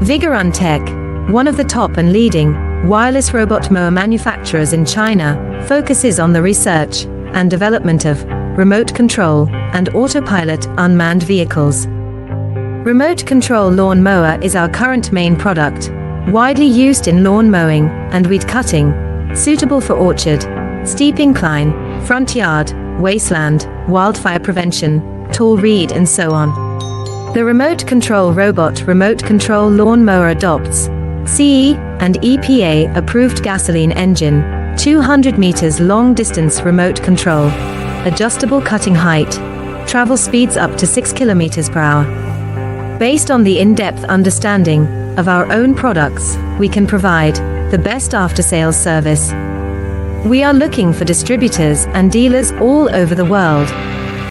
Vigorun Tech, one of the top and leading wireless robot mower manufacturers in China, focuses on the research and development of remote control and autopilot unmanned vehicles. Remote Control Lawn Mower is our current main product, widely used in lawn mowing and weed cutting, suitable for orchard, steep incline, front yard, wasteland, wildfire prevention, tall reed and so on. The Remote Control Robot Remote Control Lawn Mower adopts CE and EPA approved gasoline engine, 200 meters long distance remote control, adjustable cutting height, travel speeds up to 6 kilometers per hour. Based on the in-depth understanding of our own products, we can provide the best after-sales service. We are looking for distributors and dealers all over the world.